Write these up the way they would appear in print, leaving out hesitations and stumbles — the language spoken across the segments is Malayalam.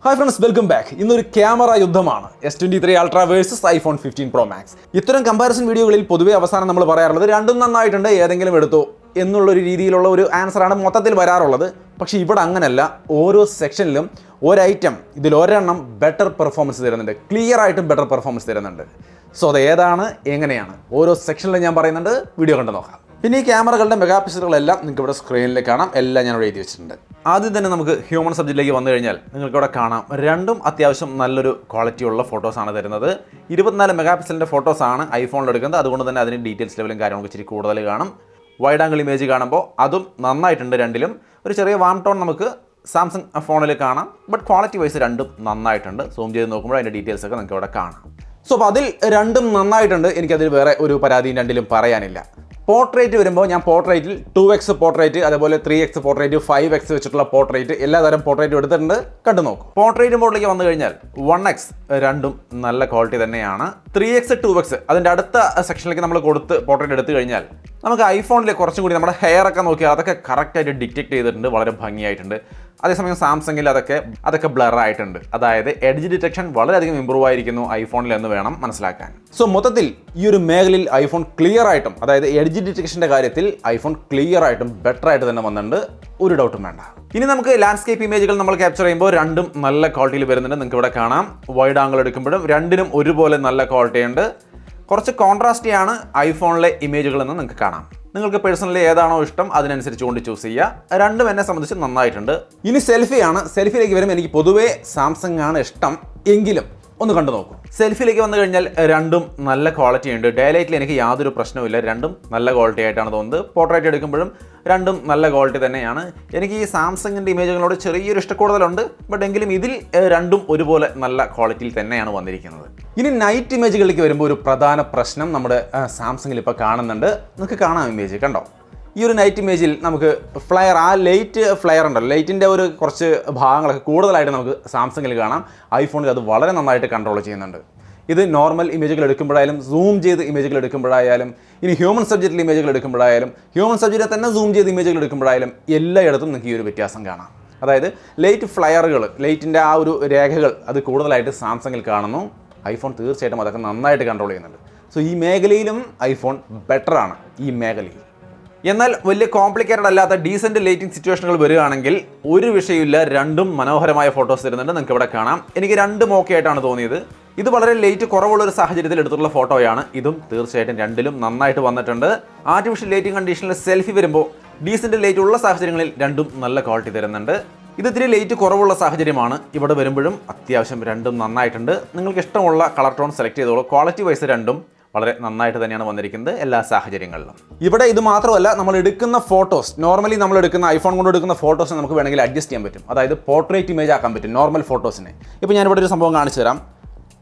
Hi friends, welcome back. ഇന്നൊരു ക്യാമറ യുദ്ധമാണ് S23 Ultra versus iPhone 15 Pro Max. ഇത്തരം കമ്പാരിസൺ വീഡിയോകളിൽ പൊതുവെ അവസാനം നമ്മൾ പറയാറുള്ളത് രണ്ടും നന്നായിട്ടുണ്ട്, ഏതെങ്കിലും എടുത്തോ എന്നുള്ളൊരു രീതിയിലുള്ള ഒരു ആൻസറാണ് മൊത്തത്തിൽ വരാറുള്ളത്. പക്ഷേ ഇവിടെ അങ്ങനെയല്ല. ഓരോ സെക്ഷനിലും ഒരൈറ്റം ഇതിൽ ഒരെണ്ണം ബെറ്റർ പെർഫോമൻസ് തരുന്നുണ്ട്, ക്ലിയർ ആയിട്ടും ബെറ്റർ പെർഫോമൻസ് തരുന്നുണ്ട്. സോ അത് ഏതാണ്, എങ്ങനെയാണ്, ഓരോ സെക്ഷനിലും ഞാൻ പറയുന്നുണ്ട്. വീഡിയോ കണ്ട് നോക്കാം. പിന്നെ ഈ ക്യാമറകളുടെ മെഗാ പിക്സലുകളെല്ലാം നിങ്ങൾക്ക് ഇവിടെ സ്ക്രീനിൽ കാണാം. എല്ലാം ഞാൻ ഇവിടെ എഴുതി വെച്ചിട്ടുണ്ട്. ആദ്യം തന്നെ നമുക്ക് ഹ്യൂമൻ സബ്ജക്റ്റിലേക്ക് വന്നു കഴിഞ്ഞാൽ നിങ്ങൾക്ക് ഇവിടെ കാണാം, രണ്ടും അത്യാവശ്യം നല്ലൊരു ക്വാളിറ്റിയുള്ള ഫോട്ടോസാണ് തരുന്നത്. 24 മെഗാ പിക്സലിൻ്റെ ഫോട്ടോസാണ് ഐഫോണിൽ എടുക്കുന്നത്. അതുകൊണ്ട് തന്നെ അതിന് ഡീറ്റെയിൽസ് ലെവലും കാര്യങ്ങളൊക്കെ ഇച്ചിരി കൂടുതൽ കാണും. വൈഡ് ആംഗിൾ ഇമേജ് കാണുമ്പോൾ അതും നന്നായിട്ടുണ്ട്. രണ്ടിലും ഒരു ചെറിയ വാം ടോൺ നമുക്ക് സാംസങ് ഫോണിൽ കാണാം. ബട്ട് ക്വാളിറ്റി വൈസ് രണ്ടും നന്നായിട്ടുണ്ട്. സൂം ചെയ്ത് നോക്കുമ്പോൾ അതിൻ്റെ ഡീറ്റെയിൽസ് ഒക്കെ നിങ്ങൾക്ക് ഇവിടെ കാണാം. സോ അപ്പോൾ അതിൽ രണ്ടും നന്നായിട്ടുണ്ട്. എനിക്കതിൽ വേറെ ഒരു പരാതിയും രണ്ടിലും പറയാനില്ല. പോർട്രേറ്റ് വരുമ്പോൾ ഞാൻ പോർട്രേറ്റിൽ 2x പോർട്രേറ്റ്, അതേപോലെ 3x പോർട്രേറ്റ്, 5x വെച്ചിട്ടുള്ള പോർട്രേറ്റ്, എല്ലാ തരം പോർട്രേറ്റും എടുത്തിട്ടുണ്ട്. കണ്ടു നോക്കും. പോർട്രേറ്റ് മോഡിലേക്ക് വന്നു കഴിഞ്ഞാൽ 1x രണ്ടും നല്ല ക്വാളിറ്റി തന്നെയാണ്. 3x 2x അതിൻ്റെ അടുത്ത സെക്ഷനിലേക്ക് നമ്മൾ കൊടുത്ത് പോർട്രേറ്റ് എടുത്തു കഴിഞ്ഞാൽ നമുക്ക് ഐഫോണിൽ കുറച്ചും കൂടി നമ്മുടെ ഹെയർ ഒക്കെ നോക്കിയാൽ അതൊക്കെ കറക്റ്റായിട്ട് ഡിറ്റക്ട് ചെയ്തിട്ടുണ്ട്, വളരെ ഭംഗിയായിട്ടുണ്ട്. അതേസമയം സാംസങ്ങിൽ അതൊക്കെ ബ്ലർ ആയിട്ടുണ്ട്. അതായത് എഡ്ജ് ഡിറ്റക്ഷൻ വളരെയധികം ഇമ്പ്രൂവ് ആയിരിക്കുന്നു ഐഫോണിൽ എന്ന് വേണം മനസ്സിലാക്കാൻ. സോ മൊത്തത്തിൽ ഈ ഒരു മേഖലയിൽ ഐഫോൺ ക്ലിയർ ആയിട്ടും, അതായത് എഡ്ജ് ഡിറ്റക്ഷൻ്റെ കാര്യത്തിൽ ഐഫോൺ ക്ലിയർ ആയിട്ടും ബെറ്റർ ആയിട്ട് തന്നെ വന്നിട്ടുണ്ട്, ഒരു ഡൗട്ടും വേണ്ട. ഇനി നമുക്ക് ലാൻഡ്സ്കേപ്പ് ഇമേജുകൾ നമ്മൾ ക്യാപ്ചർ ചെയ്യുമ്പോൾ രണ്ടും നല്ല ക്വാളിറ്റിയിൽ വരുന്നുണ്ട്. നിങ്ങൾക്ക് ഇവിടെ കാണാം. വൈഡ് ആംഗിൾ എടുക്കുമ്പോഴും രണ്ടിനും ഒരുപോലെ നല്ല ക്വാളിറ്റി ഉണ്ട്. കുറച്ച് കോൺട്രാസ്റ്റിയാണ് ഐഫോണിലെ ഇമേജുകൾ എന്ന് നിങ്ങൾക്ക് കാണാം. നിങ്ങൾക്ക് പേഴ്സണലി ഏതാണോ ഇഷ്ടം അതിനനുസരിച്ച് കൊണ്ട് ചൂസ് ചെയ്യുക. രണ്ടും എന്നെ സംബന്ധിച്ച് നന്നായിട്ടുണ്ട്. ഇനി സെൽഫിയാണ്. സെൽഫിയിലേക്ക് വരുമ്പോൾ എനിക്ക് പൊതുവേ സാംസങ് ആണ് ഇഷ്ടം. എങ്കിലും ഒന്ന് കണ്ടു നോക്കൂ. സെൽഫിയിലേക്ക് വന്നു കഴിഞ്ഞാൽ രണ്ടും നല്ല ക്വാളിറ്റി ഉണ്ട്. ഡേലൈറ്റിൽ എനിക്ക് യാതൊരു പ്രശ്നവുമില്ല. രണ്ടും നല്ല ക്വാളിറ്റി ആയിട്ടാണ് തോന്നുന്നത്. പോർട്രേറ്റ് എടുക്കുമ്പോഴും രണ്ടും നല്ല ക്വാളിറ്റി തന്നെയാണ്. എനിക്ക് ഈ സാംസങ്ങിൻ്റെ ഇമേജുകളോട് ചെറിയൊരു ഇഷ്ടക്കൂടുതലുണ്ട്. ബട്ട് എങ്കിലും ഇതിൽ രണ്ടും ഒരുപോലെ നല്ല ക്വാളിറ്റിയിൽ തന്നെയാണ് വന്നിരിക്കുന്നത്. ഇനി നൈറ്റ് ഇമേജുകളിലേക്ക് വരുമ്പോൾ ഒരു പ്രധാന പ്രശ്നം നമ്മുടെ സാംസങ്ങിൽ ഇപ്പോൾ കാണുന്നുണ്ട്. നിങ്ങൾക്ക് കാണാം ഇമേജ് കണ്ടോ. ഈ ഒരു നൈറ്റ് ഇമേജിൽ നമുക്ക് ഫ്ലെയർ, ആ ലൈറ്റ് ഫ്ലെയർ ഉണ്ടല്ലോ, ലൈറ്റിൻ്റെ ഒരു കുറച്ച് ഭാഗങ്ങളൊക്കെ കൂടുതലായിട്ട് നമുക്ക് സാംസങ്ങിൽ കാണാം. ഐഫോണിൽ അത് വളരെ നന്നായിട്ട് കൺട്രോൾ ചെയ്യുന്നുണ്ട്. ഇത് നോർമൽ ഇമേജുകൾ എടുക്കുമ്പോഴായാലും, സൂം ചെയ്ത് ഇമേജുകൾ എടുക്കുമ്പോഴായാലും, ഇനി ഹ്യൂമൻ സബ്ജക്റ്റിൽ ഇമേജുകൾ എടുക്കുമ്പോഴായാലും, ഹ്യൂമൻ സബ്ജക്റ്റിനെ തന്നെ സൂം ചെയ്ത് ഇമേജുകൾ എടുക്കുമ്പോഴായാലും എല്ലായിടത്തും നിങ്ങൾക്ക് ഈ ഒരു വ്യത്യാസം കാണാം. അതായത് ലൈറ്റ് ഫ്ലെയറുകൾ, ലൈറ്റിൻ്റെ ആ ഒരു രേഖകൾ അത് കൂടുതലായിട്ട് സാംസങ്ങിൽ കാണുന്നു. ഐഫോൺ തീർച്ചയായിട്ടും അതൊക്കെ നന്നായിട്ട് കൺട്രോൾ ചെയ്യുന്നുണ്ട്. സോ ഈ മേഖലയിലും ഐഫോൺ ബെറ്ററാണ് ഈ മേഖലയിൽ. എന്നാൽ വലിയ കോംപ്ലിക്കേറ്റഡ് അല്ലാത്ത ഡീസൻറ്റ് ലൈറ്റിംഗ് സിറ്റുവേഷനുകൾ വരികയാണെങ്കിൽ ഒരു വിഷയമില്ല, രണ്ടും മനോഹരമായ ഫോട്ടോസ് തരുന്നുണ്ട്. നിങ്ങൾക്ക് ഇവിടെ കാണാം. എനിക്ക് രണ്ടും ഓക്കെ ആയിട്ടാണ് തോന്നിയത്. ഇത് വളരെ ലൈറ്റ് കുറവുള്ളൊരു സാഹചര്യത്തിൽ എടുത്തിട്ടുള്ള ഫോട്ടോയാണ്. ഇതും തീർച്ചയായിട്ടും രണ്ടിലും നന്നായിട്ട് വന്നിട്ടുണ്ട്. ആർട്ടിഫിഷ്യൽ ലൈറ്റിംഗ് കണ്ടീഷനിൽ സെൽഫി വരുമ്പോൾ ഡീസൻറ്റ് ലൈറ്റ് ഉള്ള സാഹചര്യങ്ങളിൽ രണ്ടും നല്ല ക്വാളിറ്റി തരുന്നുണ്ട്. ഇത് ഇത്തിരി ലൈറ്റ് കുറവുള്ള സാഹചര്യമാണ്. ഇവിടെ വരുമ്പോഴും അത്യാവശ്യം രണ്ടും നന്നായിട്ടുണ്ട്. നിങ്ങൾക്ക് ഇഷ്ടമുള്ള കളർ ടോൺ സെലക്ട് ചെയ്തോളൂ. ക്വാളിറ്റി വൈസ് രണ്ടും വളരെ നന്നായിട്ട് തന്നെയാണ് വന്നിരിക്കുന്നത് എല്ലാ സാഹചര്യങ്ങളിലും. ഇവിടെ ഇത് മാത്രമല്ല, നമ്മൾ എടുക്കുന്ന ഫോട്ടോസ്, നോർമലി നമ്മൾ എടുക്കുന്ന ഐഫോൺ കൊണ്ട് എടുക്കുന്ന ഫോട്ടോസ് നമുക്ക് വേണമെങ്കിൽ അഡ്ജസ്റ്റ് ചെയ്യാൻ പറ്റും. അതായത് പോർട്രേറ്റ് ഇമേജ് ആക്കാൻ പറ്റും നോർമൽ ഫോട്ടോസിനെ. ഇപ്പോൾ ഞാനിവിടെ ഒരു സംഭവം കാണിച്ചു തരാം.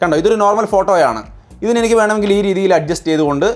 കണ്ടോ, ഇതൊരു നോർമൽ ഫോട്ടോയാണ്. ഇതിനെനിക്ക് വേണമെങ്കിൽ ഈ രീതിയിൽ അഡ്ജസ്റ്റ് ചെയ്തുകൊണ്ട്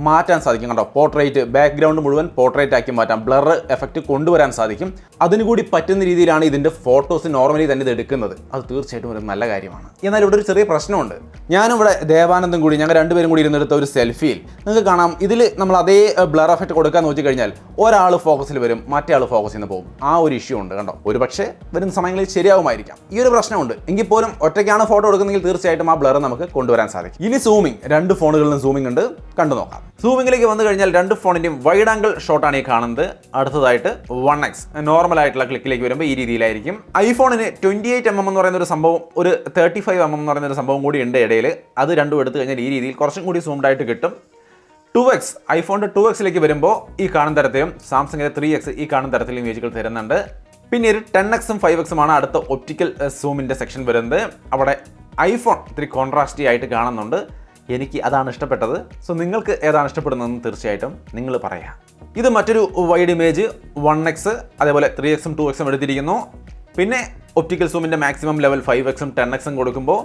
മാറ്റാൻ സാധിക്കും. കണ്ടോ, പോർട്രേറ്റ് ബാക്ക്ഗ്രൗണ്ട് മുഴുവൻ പോർട്രേറ്റ് ആക്കി മാറ്റാം. ബ്ലർ എഫക്റ്റ് കൊണ്ടുവരാൻ സാധിക്കും. അതിനുകൂടി പറ്റുന്ന രീതിയിലാണ് ഇതിൻ്റെ ഫോട്ടോസ് നോർമലി തന്നെ ഇത് എടുക്കുന്നത്. അത് തീർച്ചയായിട്ടും ഒരു നല്ല കാര്യമാണ്. എന്നാൽ ഇവിടെ ഒരു ചെറിയ പ്രശ്നമുണ്ട്. ഞാനും ഇവിടെ ദേവാനന്ദും കൂടി, ഞങ്ങൾ രണ്ടുപേരും കൂടി ഇരുന്നെടുത്ത ഒരു സെൽഫിയിൽ നിങ്ങൾക്ക് കാണാം, ഇതിൽ നമ്മൾ അതേ ബ്ലർ എഫക്റ്റ് കൊടുക്കാൻ നോക്കി കഴിഞ്ഞാൽ ഒരാൾ ഫോക്കസിൽ വരും, മറ്റേ ആൾ ഫോക്കസിൽ നിന്ന് പോകും. ആ ഒരു ഇഷ്യൂ ഉണ്ട്. കണ്ടോ, ഒരു പക്ഷേ വരുന്ന സമയങ്ങളിൽ ശരിയാവുമായിരിക്കാം. ഈ ഒരു പ്രശ്നമുണ്ട്. എങ്കിൽ പോലും ഒറ്റയ്ക്കാണ് ഫോട്ടോ എടുക്കുന്നതെങ്കിൽ തീർച്ചയായിട്ടും ആ ബ്ലർ നമുക്ക് കൊണ്ടുവരാൻ സാധിക്കും. ഇനി സൂമിങ്, രണ്ട് ഫോണുകളിലും സൂമിംഗ് ഉണ്ട്. കണ്ടു നോക്കാം. സൂമിങ്ങിലേക്ക് വന്നു കഴിഞ്ഞാൽ രണ്ട് ഫോണിൻ്റെയും വൈഡ് ആംഗിൾ ഷോട്ടാണ് ഈ കാണുന്നത്. അടുത്തതായിട്ട് 1x നോർമൽ ആയിട്ടുള്ള ക്ലിക്കിലേക്ക് വരുമ്പോൾ ഈ രീതിയിലായിരിക്കും. ഐഫോണിന് 28mm എന്ന് പറയുന്ന ഒരു സംഭവം, ഒരു 35mm എന്ന് പറയുന്ന ഒരു സംഭവം കൂടി ഉണ്ട് ഇടയിൽ. അത് രണ്ടും എടുത്തു കഴിഞ്ഞാൽ ഈ രീതിയിൽ കുറച്ചും കൂടി സൂംഡ് ആയിട്ട് കിട്ടും. 2x ഐഫോണിൻ്റെ 2xലേക്ക് വരുമ്പോൾ ഈ കാണുന്ന തരത്തിലും, സാംസങ്ങിൻ്റെ 3x ഈ കാണുന്ന തരത്തിലും ഇമേജുകൾ തരുന്നുണ്ട്. പിന്നെ ഒരു 10xും 5xും ആണ് അടുത്ത ഒപ്റ്റിക്കൽ സൂമിൻ്റെ സെക്ഷൻ വരുന്നത്. അവിടെ ഐഫോൺ ഇത്തിരി കോൺട്രാസ്റ്റി ആയിട്ട് കാണുന്നുണ്ട്. എനിക്ക് അതാണ് ഇഷ്ടപ്പെട്ടത്. സോ നിങ്ങൾക്ക് ഏതാണ് ഇഷ്ടപ്പെടുന്നതെന്ന് തീർച്ചയായിട്ടും നിങ്ങൾ പറയാം. ഇത് മറ്റൊരു വൈഡ് ഇമേജ് 1x, അതേപോലെ 3xും 2xും എടുത്തിരിക്കുന്നു. പിന്നെ ഒപ്റ്റിക്കൽ സൂമിൻ്റെ മാക്സിമം ലെവൽ 5xും 10xും കൊടുക്കുമ്പോൾ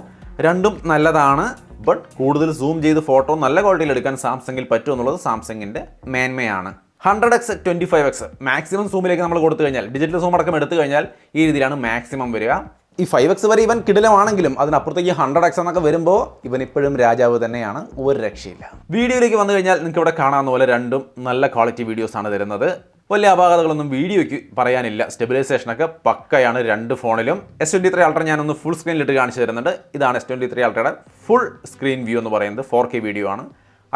രണ്ടും നല്ലതാണ്. ബട്ട് കൂടുതൽ സൂം ചെയ്ത് ഫോട്ടോ നല്ല ക്വാളിറ്റിയിൽ എടുക്കാൻ സാംസങ്ങിൽ പറ്റും എന്നുള്ളത് സാംസങ്ങിൻ്റെ മേന്മയാണ്. 100x 25x മാക്സിമം സൂമിലേക്ക് നമ്മൾ കൊടുത്തു കഴിഞ്ഞാൽ, ഡിജിറ്റൽ സൂം അടക്കം എടുത്തു കഴിഞ്ഞാൽ ഈ രീതിയിലാണ് മാക്സിമം വരിക. ഈ 5x വരെ ഇവൻ കിടിലമാണെങ്കിലും അതിനപ്പുറത്തേക്ക് 100x എന്നൊക്കെ വരുമ്പോൾ ഇവൻ ഇപ്പോഴും രാജാവ് തന്നെയാണ്, ഒരു രക്ഷയില്ല. വീഡിയോയിലേക്ക് വന്നു കഴിഞ്ഞാൽ നിങ്ങൾക്ക് ഇവിടെ കാണാവുന്ന പോലെ രണ്ടും നല്ല ക്വാളിറ്റി വീഡിയോസാണ് തരുന്നത്. വലിയ അപാകതകളൊന്നും വീഡിയോയ്ക്ക് പറയാനില്ല. സ്റ്റെബിലൈസേഷനൊക്കെ പക്കയാണ് രണ്ട് ഫോണിലും. S23 Ultra ഞാനൊന്ന് ഫുൾ സ്ക്രീനിലിട്ട് കാണിച്ചു തരുന്നുണ്ട്. ഇതാണ് S23 Ultrയുടെ ഫുൾ സ്ക്രീൻ വ്യൂ എന്ന് പറയുന്നത്. 4K വീഡിയോ ആണ്.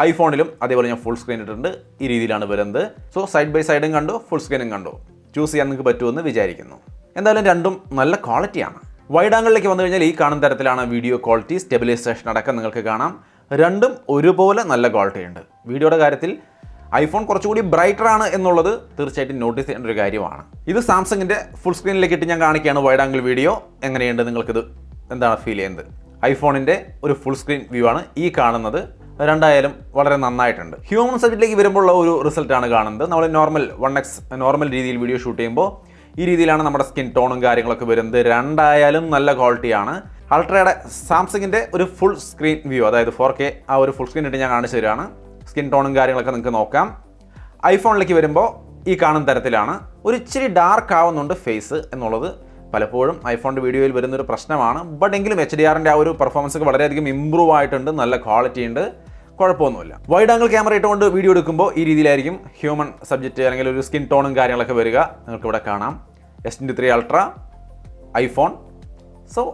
ഐഫോണിലും അതേപോലെ ഞാൻ ഫുൾ സ്ക്രീൻ ഇട്ടിട്ടുണ്ട്. ഈ രീതിയിലാണ് വരുന്നത്. സോ സൈഡ് ബൈ സൈഡും കണ്ടു, ഫുൾ സ്ക്രീനും കണ്ടു. ചൂസ് ചെയ്യാൻ നിങ്ങൾക്ക് പറ്റുമെന്ന് വിചാരിക്കുന്നു. എന്തായാലും രണ്ടും നല്ല ക്വാളിറ്റിയാണ്. വൈഡ് ആംഗിളിലേക്ക് വന്നു കഴിഞ്ഞാൽ ഈ കാണുന്ന തരത്തിലാണ് വീഡിയോ ക്വാളിറ്റി. സ്റ്റെബിലൈസേഷൻ അടക്കം നിങ്ങൾക്ക് കാണാം. രണ്ടും ഒരുപോലെ നല്ല ക്വാളിറ്റി ഉണ്ട്. വീഡിയോയുടെ കാര്യത്തിൽ ഐഫോൺ കുറച്ചുകൂടി ബ്രൈറ്റർ ആണ് എന്നുള്ളത് തീർച്ചയായിട്ടും നോട്ടീസ് ചെയ്യേണ്ട ഒരു കാര്യമാണ്. ഇത് സാംസങ്ങിൻ്റെ ഫുൾ സ്ക്രീനിലേക്ക് ഇട്ട് ഞാൻ കാണിക്കുകയാണ് വൈഡ് ആംഗിൾ വീഡിയോ. എങ്ങനെയുണ്ട്, നിങ്ങൾക്കിത് എന്താണ് ഫീൽ ചെയ്യുന്നത്? ഐഫോണിൻ്റെ ഒരു ഫുൾ സ്ക്രീൻ വ്യൂ ആണ് ഈ കാണുന്നത്. രണ്ടായാലും വളരെ നന്നായിട്ടുണ്ട്. ഹ്യൂമൻ സബ്ജക്റ്റിലേക്ക് വരുമ്പോഴുള്ള ഒരു റിസൾട്ടാണ് കാണുന്നത്. നമ്മൾ നോർമൽ രീതിയിൽ വീഡിയോ ഷൂട്ട് ചെയ്യുമ്പോൾ ഈ രീതിയിലാണ് നമ്മുടെ സ്കിൻ ടോണും കാര്യങ്ങളൊക്കെ വരുന്നത്. രണ്ടായാലും നല്ല ക്വാളിറ്റിയാണ്. അൾട്രയുടെ സാംസങ്ങിൻ്റെ ഒരു ഫുൾ സ്ക്രീൻ വ്യൂ, അതായത് 4K ആ ഒരു ഫുൾ സ്ക്രീൻ ഇട്ട് ഞാൻ കാണിച്ചു തരികയാണ്. സ്കിൻ ടോണും കാര്യങ്ങളൊക്കെ നിങ്ങൾക്ക് നോക്കാം. ഐഫോണിലേക്ക് വരുമ്പോൾ ഈ കാണുന്ന തരത്തിലാണ്. ഒരു ഇച്ചിരി ഡാർക്ക് ആവുന്നുണ്ട് ഫേസ് എന്നുള്ളത് പലപ്പോഴും ഐഫോണിൻ്റെ വീഡിയോയിൽ വരുന്നൊരു പ്രശ്നമാണ്. ബട്ട് എങ്കിലും HDRൻ്റെ ആ ഒരു പെർഫോമൻസ് ഒക്കെ വളരെയധികം ഇമ്പ്രൂവ് ആയിട്ടുണ്ട്. നല്ല ക്വാളിറ്റി ഉണ്ട്, കുഴപ്പമൊന്നുമില്ല. വൈഡ് ആംഗിൾ ക്യാമറ ഇട്ടുകൊണ്ട് വീഡിയോ എടുക്കുമ്പോൾ ഈ രീതിയിലായിരിക്കും ഹ്യൂമൻ സബ്ജക്റ്റ് അല്ലെങ്കിൽ ഒരു സ്കിൻ ടോണും കാര്യങ്ങളൊക്കെ വരിക. നിങ്ങൾക്ക് ഇവിടെ കാണാം. S23 Ultra, iPhone. സോ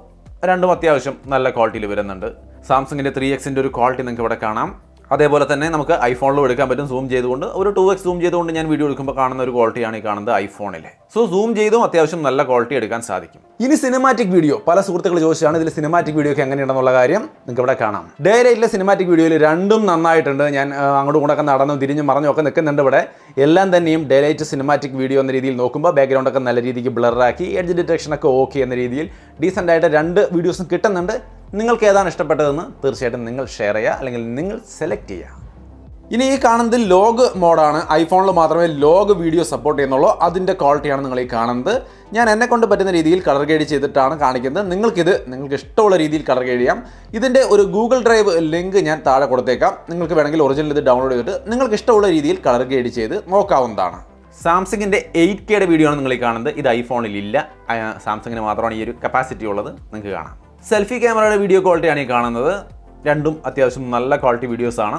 രണ്ടും അത്യാവശ്യം നല്ല ക്വാളിറ്റിയിൽ വരുന്നുണ്ട്. സാംസങ്ങിൻ്റെ 3Xൻ്റെ ഒരു ക്വാളിറ്റി നിങ്ങൾക്ക് ഇവിടെ കാണാം. അതേപോലെ തന്നെ നമുക്ക് ഐഫോണിലും എടുക്കാൻ പറ്റും. സൂം ചെയ്തുകൊണ്ട് ഒരു 2x സൂം ചെയ്തുകൊണ്ട് ഞാൻ വീഡിയോ എടുക്കുമ്പോൾ കാണുന്ന ഒരു ക്വാളിറ്റിയാണ് ഈ കാണുന്നത് ഐഫോണിലെ. സോ സൂം ചെയ്തും അത്യാവശ്യം നല്ല ക്വാളിറ്റി എടുക്കാൻ സാധിക്കും. ഇനി സിനിമാറ്റിക് വീഡിയോ പല സുഹൃത്തുക്കൾ ചോദിച്ചാണ് ഇതിൽ സിനിമാറ്റിക് വീഡിയോ ഒക്കെ എങ്ങനെയുണ്ടെന്നുള്ള കാര്യം നിങ്ങൾക്ക് ഇവിടെ കാണാം. ഡേ ലൈറ്റിലെ സിനിമാറ്റിക് വീഡിയോയിൽ രണ്ടും നന്നായിട്ടുണ്ട്. ഞാൻ അങ്ങോട്ടും ഇങ്ങോട്ടൊക്കെ നടന്നും തിരിഞ്ഞും മറഞ്ഞും ഒക്കെ നിൽക്കുന്നുണ്ട്. ഇവിടെ എല്ലാം തന്നെയും ഡേ ലൈറ്റ് സിനിമാറ്റിക് വീഡിയോ എന്ന രീതിയിൽ നോക്കുമ്പോൾ ബാക്ക്ഗ്രൗണ്ടൊക്കെ നല്ല രീതിക്ക് ബ്ലറാക്കി എഡ്ജ് ഡിറ്റക്ഷനൊക്കെ ഓക്കെ എന്ന രീതിയിൽ ഡീസൻ്റ് ആയിട്ട് രണ്ട് വീഡിയോസും കിട്ടുന്നുണ്ട്. നിങ്ങൾക്ക് ഏതാണ് ഇഷ്ടപ്പെട്ടതെന്ന് തീർച്ചയായിട്ടും നിങ്ങൾ ഷെയർ ചെയ്യുക, അല്ലെങ്കിൽ നിങ്ങൾ സെലക്ട് ചെയ്യുക. ഇനി ഈ കാണുന്നത് ലോഗ് മോഡാണ്. ഐഫോണിൽ മാത്രമേ ലോഗ് വീഡിയോ സപ്പോർട്ട് ചെയ്യുന്നുള്ളൂ. അതിൻ്റെ ക്വാളിറ്റിയാണ് നിങ്ങൾ ഈ കാണുന്നത്. ഞാൻ എന്നെ കൊണ്ട് പറ്റുന്ന രീതിയിൽ കളർ ഗ്രേഡ് ചെയ്തിട്ടാണ് കാണിക്കുന്നത്. നിങ്ങൾക്ക് ഇഷ്ടമുള്ള രീതിയിൽ കളർ ഗ്രേഡ് ചെയ്യാം. ഇതിൻ്റെ ഒരു ഗൂഗിൾ ഡ്രൈവ് ലിങ്ക് ഞാൻ താഴെ കൊടുത്തേക്കാം. നിങ്ങൾക്ക് വേണമെങ്കിൽ ഒറിജിനൽ ഇത് ഡൗൺലോഡ് ചെയ്തിട്ട് നിങ്ങൾക്ക് ഇഷ്ടമുള്ള രീതിയിൽ കളർ ഗ്രേഡ് ചെയ്ത് നോക്കാവുന്നതാണ്. സാംസങ്ങിൻ്റെ 8Kയുടെ വീഡിയോ ആണ് നിങ്ങൾ ഈ കാണുന്നത്. ഇത് ഐഫോണിൽ ഇല്ല. സാംസങ്ങിന് മാത്രമാണ് ഈ ഒരു കപ്പാസിറ്റി ഉള്ളത്. നിങ്ങൾക്ക് കാണാം. സെൽഫി ക്യാമറയുടെ വീഡിയോ ക്വാളിറ്റിയാണ് ഈ കാണുന്നത്. രണ്ടും അത്യാവശ്യം നല്ല ക്വാളിറ്റി വീഡിയോസാണ്.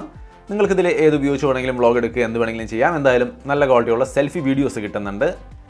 നിങ്ങൾക്കിതിൽ ഏത് ഉപയോഗിച്ച് വേണമെങ്കിലും വ്ളോഗ് എടുക്കുക, എന്ത് വേണമെങ്കിലും ചെയ്യാം. എന്തായാലും നല്ല ക്വാളിറ്റിയുള്ള സെൽഫി വീഡിയോസ് കിട്ടുന്നുണ്ട്.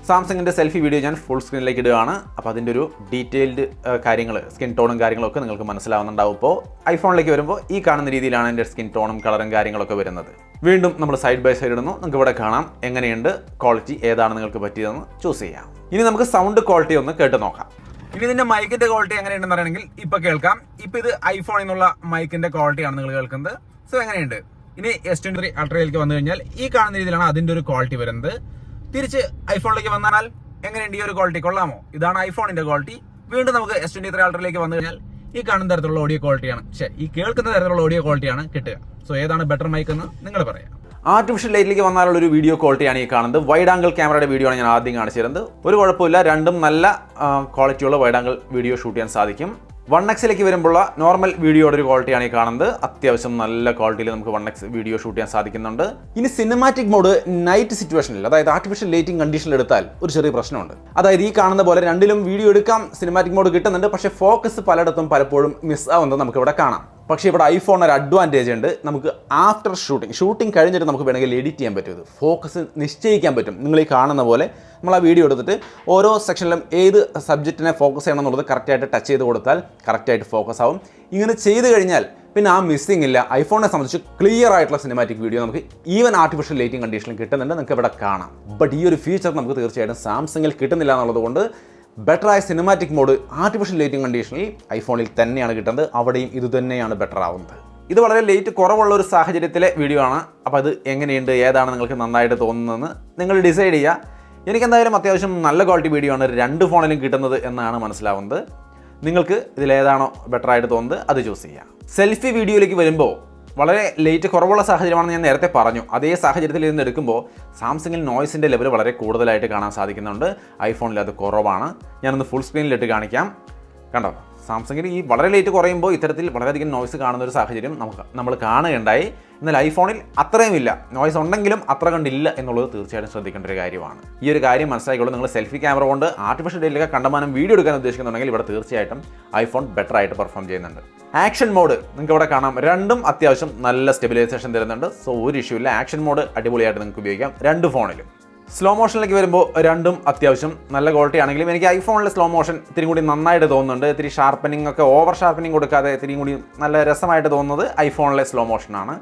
സാംസങ്ങിൻ്റെ സെൽഫി വീഡിയോ ഞാൻ ഫുൾ സ്ക്രീനിലേക്ക് ഇടുകയാണ്. അപ്പോൾ അതിൻ്റെ ഒരു ഡീറ്റെയിൽഡ് കാര്യങ്ങൾ, സ്കിൻ ടോണും കാര്യങ്ങളൊക്കെ നിങ്ങൾക്ക് മനസ്സിലാവുന്നുണ്ടാവും. ഇപ്പോൾ ഐഫോണിലേക്ക് വരുമ്പോൾ ഈ കാണുന്ന രീതിയിലാണ് എൻ്റെ സ്കിൻ ടോണും കളറും കാര്യങ്ങളൊക്കെ വരുന്നത്. വീണ്ടും നമ്മൾ സൈഡ് ബൈ സൈഡ് ഇടുന്നു. നിങ്ങൾക്ക് ഇവിടെ കാണാം എങ്ങനെയുണ്ട് ക്വാളിറ്റി, ഏതാണ് നിങ്ങൾക്ക് പറ്റിയതെന്ന് ചൂസ് ചെയ്യാം. ഇനി നമുക്ക് സൗണ്ട് ക്വാളിറ്റി ഒന്ന് കേട്ട് നോക്കാം. ഇനി ഇതിന്റെ മൈക്കിന്റെ ക്വാളിറ്റി എങ്ങനെയുണ്ടെന്ന് പറയണമെങ്കിൽ ഇപ്പൊ കേൾക്കാം. ഇപ്പൊ ഇത് ഐഫോണിൽ നിന്നുള്ള മൈക്കിന്റെ ക്വാളിറ്റിയാണ് നിങ്ങൾ കേൾക്കുന്നത്. സോ എങ്ങനെയുണ്ട്? ഇനി S23 Ultrയിലേക്ക് വന്നു കഴിഞ്ഞാൽ ഈ കാണുന്ന രീതിയിലാണ് അതിന്റെ ഒരു ക്വാളിറ്റി വരുന്നത്. തിരിച്ച് ഐഫോണിലേക്ക് വന്നാൽ എങ്ങനെയുണ്ട് ഈ ഒരു ക്വാളിറ്റി? കൊള്ളാമോ? ഇതാണ് ഐഫോണിന്റെ ക്വാളിറ്റി. വീണ്ടും നമുക്ക് S23 Ultrയിലേക്ക് വന്നു കഴിഞ്ഞാൽ ഈ കാണുന്ന തരത്തിലുള്ള ഓഡിയോ ക്വാളിറ്റിയാണ്, ഈ കേൾക്കുന്ന തരത്തിലുള്ള ഓഡിയോ ക്വാളിറ്റിയാണ് കിട്ടുക. സോ ഏതാണ് ബെറ്റർ മൈക്ക് എന്ന് നിങ്ങൾ പറയാം. ആർട്ടിഫിഷ്യൽ ലൈറ്റിലേക്ക് വന്നാലുള്ള ഒരു വീഡിയോ ക്വാളിറ്റിയാണ് ഈ കാണുന്നത്. വൈഡ് ആംഗിൾ ക്യാമറയുടെ വീഡിയോ ആണ് ഞാൻ ആദ്യം കാണിച്ചിരുന്നത്. ഒരു കുഴപ്പമില്ല, രണ്ടും നല്ല ക്വാളിറ്റിയുള്ള വൈഡ് ആംഗിൾ വീഡിയോ ഷൂട്ട് ചെയ്യാൻ സാധിക്കും. 1Xലേക്ക് വരുമ്പോൾ നോർമൽ വീഡിയോയുടെ ഒരു ക്വാളിറ്റിയാണ് ഈ കാണുന്നത്. അത്യാവശ്യം നല്ല ക്വാളിറ്റിയിൽ നമുക്ക് 1X വീഡിയോ ഷൂട്ട് ചെയ്യാൻ സാധിക്കുന്നുണ്ട്. ഇനി സിനിമാറ്റിക് മോഡ് നൈറ്റ് സിറ്റുവേഷനിൽ, അതായത് ആർട്ടിഫിഷ്യൽ ലൈറ്റിംഗ് കണ്ടീഷനിൽ എടുത്താൽ ഒരു ചെറിയ പ്രശ്നമുണ്ട്. അതായത് ഈ കാണുന്ന പോലെ രണ്ടിലും വീഡിയോ എടുക്കാം, സിനിമാറ്റിക് മോഡ് കിട്ടുന്നുണ്ട്. പക്ഷേ ഫോക്കസ് പലയിടത്തും പലപ്പോഴും മിസ് ആവുന്നത് നമുക്ക് ഇവിടെ കാണാം. പക്ഷേ ഇവിടെ ഐഫോൺ ഒരു അഡ്വാൻറ്റേജ് ഉണ്ട്. നമുക്ക് ആഫ്റ്റർ ഷൂട്ടിംഗ് കഴിഞ്ഞിട്ട് നമുക്ക് വേണമെങ്കിൽ എഡിറ്റ് ചെയ്യാൻ പറ്റും. ഇത് ഫോക്കസ് നിശ്ചയിക്കാൻ പറ്റും. നിങ്ങൾ ഈ കാണുന്ന പോലെ നമ്മൾ ആ വീഡിയോ എടുത്തിട്ട് ഓരോ സെക്ഷനിലും ഏത് സബ്ജക്റ്റിനെ ഫോക്കസ് ചെയ്യണം എന്നുള്ളത് കറക്റ്റായിട്ട് ടച്ച് ചെയ്ത് കൊടുത്താൽ കറക്റ്റായിട്ട് ഫോക്കസ് ആവും. ഇങ്ങനെ ചെയ്ത് കഴിഞ്ഞാൽ പിന്നെ ആ മിസ്സിംഗ് ഇല്ല. ഐഫോണിനെ സംബന്ധിച്ച് ക്ലിയർ ആയിട്ടുള്ള സിനിമാറ്റിക് വീഡിയോ നമുക്ക് ഈവൻ ആർട്ടിഫിഷ്യൽ ലൈറ്റിംഗ് കണ്ടീഷനിൽ കിട്ടുന്നുണ്ട്. നിങ്ങൾക്ക് ഇവിടെ കാണാം. ബട്ട് ഈ ഒരു ഫീച്ചർ നമുക്ക് തീർച്ചയായിട്ടും സാംസങ്ങിൽ കിട്ടുന്നില്ല എന്നുള്ളതുകൊണ്ട് ബെറ്ററായ സിനിമാറ്റിക് മോഡ് ആർട്ടിഫിഷ്യൽ ലൈറ്റിംഗ് കണ്ടീഷനിൽ ഐഫോണിൽ തന്നെയാണ് കിട്ടുന്നത്. അവിടെയും ഇത് തന്നെയാണ് ബെറ്റർ ആവുന്നത്. ഇത് വളരെ ലേറ്റ് കുറവുള്ള ഒരു സാഹചര്യത്തിലെ വീഡിയോ ആണ്. അപ്പോൾ അത് എങ്ങനെയുണ്ട്, ഏതാണ് നിങ്ങൾക്ക് നന്നായിട്ട് തോന്നുന്നതെന്ന് നിങ്ങൾ ഡിസൈഡ് ചെയ്യുക. എനിക്കെന്തായാലും അത്യാവശ്യം നല്ല ക്വാളിറ്റി വീഡിയോ ആണ് രണ്ട് ഫോണിലും കിട്ടുന്നത് എന്നാണ് മനസ്സിലാവുന്നത്. നിങ്ങൾക്ക് ഇതിലേതാണോ ബെറ്ററായിട്ട് തോന്നുന്നത് അത് ചൂസ് ചെയ്യുക. സെൽഫി വീഡിയോയിലേക്ക് വരുമ്പോൾ വളരെ ലേറ്റ് കുറവുള്ള സാഹചര്യമാണെന്ന് ഞാൻ നേരത്തെ പറഞ്ഞു. അതേ സാഹചര്യത്തിൽ നിന്ന് എടുക്കുമ്പോൾ സാംസങ്ങിൽ നോയ്സിൻ്റെ ലെവൽ വളരെ കൂടുതലായിട്ട് കാണാൻ സാധിക്കുന്നുണ്ട്. ഐഫോണിൽ അത് കുറവാണ്. ഞാനൊന്ന് ഫുൾ സ്ക്രീനിലിട്ട് കാണിക്കാം. കണ്ടോ, സാംസങ്ങിൽ ഈ വളരെ ലേറ്റ് കുറയുമ്പോൾ ഇത്തരത്തിൽ വളരെയധികം നോയ്സ് കാണുന്ന ഒരു സാഹചര്യം നമ്മൾ കാണുകയുണ്ടായി. എന്നാൽ ഐഫോണിൽ അത്രയും ഇല്ല. നോയ്സ് ഉണ്ടെങ്കിലും അത്ര കണ്ടില്ല എന്നുള്ളത് തീർച്ചയായിട്ടും ശ്രദ്ധിക്കേണ്ട ഒരു കാര്യമാണ്. ഈ ഒരു കാര്യം മനസ്സിലാക്കിയുള്ളൂ. നിങ്ങൾ സെൽഫി ക്യാമറ കൊണ്ട് ആർട്ടിഫിഷ്യൽ ഡേറ്റിലൊക്കെ കണ്ടമാനം വീഡിയോ എടുക്കാൻ ഉദ്ദേശിക്കുന്നുണ്ടെങ്കിൽ ഇവിടെ തീർച്ചയായിട്ടും ഐഫോൺ ബെറ്റർ ആയിട്ട് പെർഫോം ചെയ്യുന്നുണ്ട്. ആക്ഷൻ മോഡ് നിങ്ങൾക്ക് ഇവിടെ കാണാം. രണ്ടും അത്യാവശ്യം നല്ല സ്റ്റെബിലൈസേഷൻ തരുന്നുണ്ട്. സോ ഒരു ഇഷ്യൂ ഇല്ല. ആക്ഷൻ മോഡ് അടിപൊളിയായിട്ട് നിങ്ങൾക്ക് ഉപയോഗിക്കാം രണ്ട് ഫോണിലും. സ്ലോ മോഷനിലേക്ക് വരുമ്പോൾ രണ്ടും അത്യാവശ്യം നല്ല ക്വാളിറ്റി ആണെങ്കിലും എനിക്ക് ഐഫോണിലെ സ്ലോ മോഷൻ ഇത്തിരി കൂടി നന്നായിട്ട് തോന്നുന്നുണ്ട്. ഇത്തിരി ഷാർപ്പനിങ് ഒക്കെ ഓവർ ഷാർപ്പനിങ് കൊടുക്കാതെ ഇത്തിരി കൂടി നല്ല രസമായിട്ട് തോന്നുന്നത് ഐഫോണിലെ സ്ലോ മോഷനാണ്.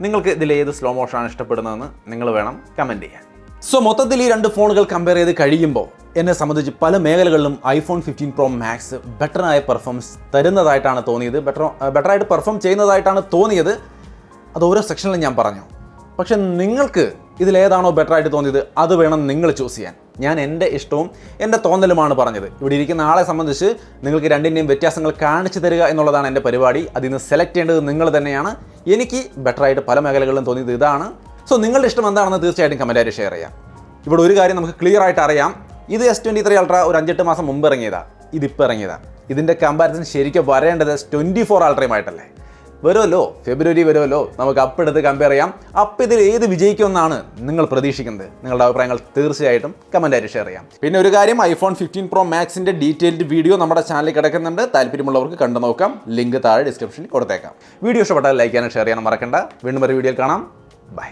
നിങ്ങൾക്ക് ഇതിൽ ഏത് സ്ലോ മോഷനാണ് ഇഷ്ടപ്പെടുന്നതെന്ന് നിങ്ങൾ വേണം കമൻറ്റ് ചെയ്യാൻ. സോ മൊത്തത്തിൽ ഈ രണ്ട് ഫോണുകൾ കമ്പയർ ചെയ്ത് കഴിയുമ്പോൾ എന്നെ സംബന്ധിച്ച് പല മേഖലകളിലും ഐഫോൺ 15 Pro Max ബെറ്ററായ പെർഫോമൻസ് തരുന്നതായിട്ടാണ് തോന്നിയത്, ബെറ്ററായിട്ട് പെർഫോം ചെയ്യുന്നതായിട്ടാണ് തോന്നിയത്. അത് ഓരോ സെക്ഷനിലും ഞാൻ പറഞ്ഞു. പക്ഷെ നിങ്ങൾക്ക് ഇതിലേതാണോ ബെറ്ററായിട്ട് തോന്നിയത് അത് വേണം നിങ്ങൾ ചൂസ് ചെയ്യാൻ. ഞാൻ എൻ്റെ ഇഷ്ടവും എൻ്റെ തോന്നലുമാണ് പറഞ്ഞത്. ഇവിടെ ഇരിക്കുന്ന ആളെ സംബന്ധിച്ച് നിങ്ങൾക്ക് രണ്ടിൻ്റെയും വ്യത്യാസങ്ങൾ കാണിച്ചു തരിക എന്നുള്ളതാണ് എൻ്റെ പരിപാടി. അതിന് സെലക്ട് ചെയ്യേണ്ടത് നിങ്ങൾ തന്നെയാണ്. എനിക്ക് ബെറ്ററായിട്ട് പല മേഖലകളിലും തോന്നിയത് ഇതാണ്. സോ നിങ്ങളുടെ ഇഷ്ടം എന്താണെന്ന് തീർച്ചയായിട്ടും കമൻറ്റായിട്ട് ഷെയർ ചെയ്യാം. ഇവിടെ ഒരു കാര്യം നമുക്ക് ക്ലിയർ ആയിട്ട് അറിയാം, ഇത് S23 Ultra ഒരു 5-8 മാസം മുമ്പ് ഇറങ്ങിയതാണ്, ഇതിപ്പോൾ ഇറങ്ങിയതാണ്. ഇതിൻ്റെ കമ്പാരിസൺ ശരിക്കും വരേണ്ടത് S24 Ultrയുമായിട്ടല്ലേ. വരുമല്ലോ, ഫെബ്രുവരി വരുമല്ലോ, നമുക്ക് അപ്പെടുത്ത് കമ്പയർ ചെയ്യാം. അപ്പോൾ ഇതിൽ ഏത് വിജയിക്കുമെന്നാണ് നിങ്ങൾ പ്രതീക്ഷിക്കുന്നത്? നിങ്ങളുടെ അഭിപ്രായങ്ങൾ തീർച്ചയായിട്ടും കമൻറ്റായിട്ട് ഷെയർ ചെയ്യാം. പിന്നെ ഒരു കാര്യം, ഐഫോൺ 15 Pro Maxൻ്റെ ഡീറ്റെയിൽഡ് വീഡിയോ നമ്മുടെ ചാനലിൽ കിടക്കുന്നുണ്ട്. താല്പര്യമുള്ളവർക്ക് കണ്ടു നോക്കാം. ലിങ്ക് താഴെ ഡിസ്ക്രിപ്ഷനിൽ കൊടുത്തേക്കാം. വീഡിയോ ഇഷ്ടപ്പെട്ടാൽ ലൈക്ക് ചെയ്യാനും ഷെയർ ചെയ്യാനും മറക്കണ്ട. വീണ്ടും ഒരു വീഡിയോയിൽ കാണാം. ബൈ.